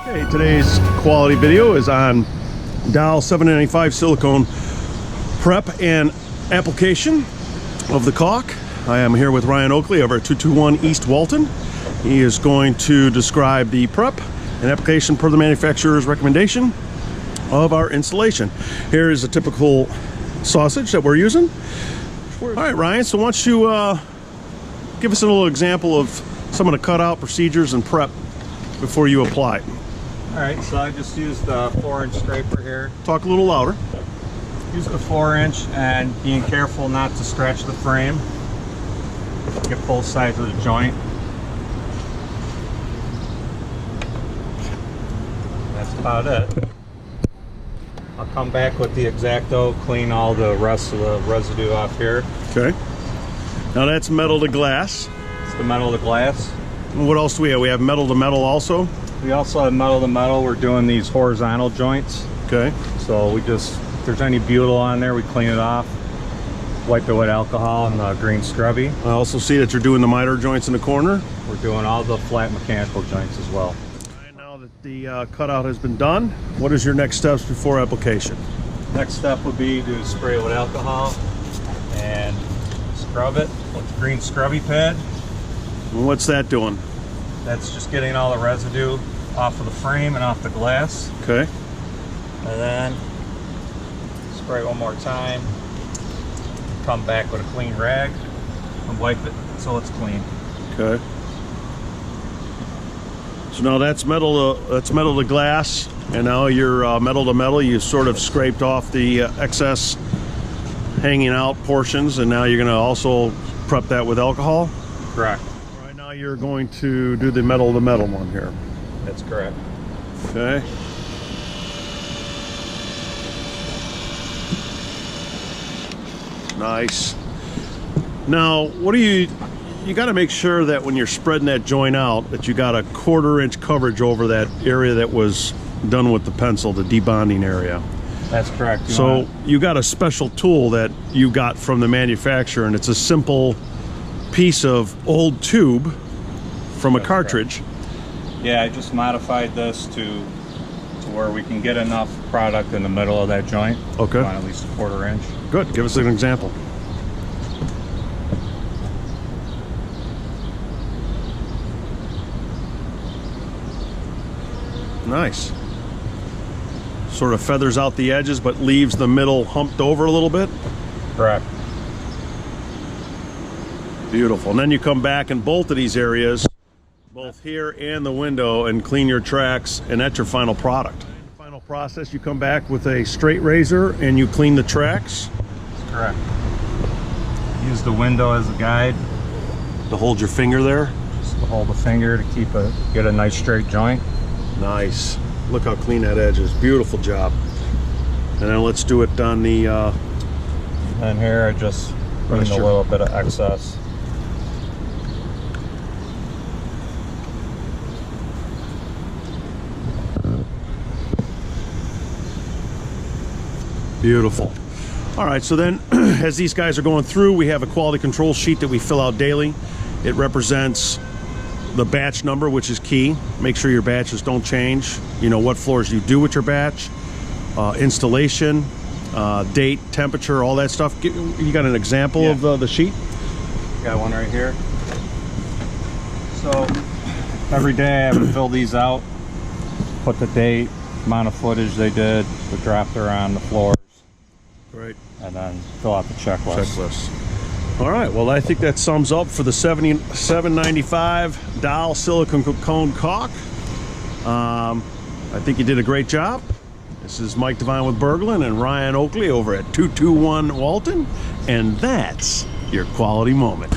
Okay, today's quality video is on Dow 795 silicone prep and application of the caulk. I am here with Ryan Oakley over at 221 East Walton. He is going to describe the prep and application per the manufacturer's recommendation of our installation. Here is a typical sausage that we're using. All right, Ryan, so why don't you give us a little example of some of the cutout procedures and prep before you apply. All right, so I just used the 4-inch scraper here. Talk a little louder. Use the 4-inch and being careful not to stretch the frame. Get both sides of the joint. That's about it. I'll come back with the X-Acto, clean all the rest of the residue off here. Okay. Now that's metal to glass. It's the metal to glass. What else do we have? We have metal to metal also? We also have metal to metal. We're doing these horizontal joints. Okay. So we just, if there's any butyl on there, we clean it off. Wipe it with alcohol and the green scrubby. I also see that you're doing the miter joints in the corner. We're doing all the flat mechanical joints as well. Right, now that the cutout has been done, what is your next steps before application? Next step would be to spray it with alcohol and scrub it with the green scrubby pad. And what's that doing? That's just getting all the residue off of the frame and off the glass. Okay. And then spray one more time. Come back with a clean rag and wipe it so it's clean. Okay. So now that's metal to glass, and now your metal to metal, you sort of scraped off the excess hanging out portions, and now you're going to also prep that with alcohol? Correct. Right now you're going to do the metal to metal one here. That's correct. Okay. Nice. Now, what do you got to make sure that when you're spreading that joint out that you got a 1/4 inch coverage over that area that was done with the pencil, the debonding area. That's correct. You got a special tool that you got from the manufacturer, and it's a simple piece of old tube from a cartridge. Correct. Yeah, I just modified this to where we can get enough product in the middle of that joint. Okay. At least a 1/4 inch. Good. Give us an example. Nice. Sort of feathers out the edges, but leaves the middle humped over a little bit. Correct. Beautiful. And then you come back and bolt to these areas, both here and the window, and clean your tracks, and that's your final product. Final process, you come back with a straight razor and you clean the tracks. That's correct. Use the window as a guide. To hold your finger there. Just to hold the finger to get a nice straight joint. Nice. Look how clean that edge is. Beautiful job. And then let's do it on the and here I just cleaned a little bit of excess. Beautiful. All right, so then as these guys are going through, we have a quality control sheet that we fill out daily. It represents the batch number, which is key. Make sure your batches don't change. You know what floors you do with your batch, installation, date, temperature, all that stuff. You got an example of the sheet? Got one right here. So every day I have to fill these out, put the date, amount of footage they did, the drop they're on, the floors. Right. And then fill out the checklist. All right, well, I think that sums up for the 795 Dow silicone cone caulk. I think you did a great job. This is Mike Devine with Berglund and Ryan Oakley over at 221 Walton, and that's your quality moment.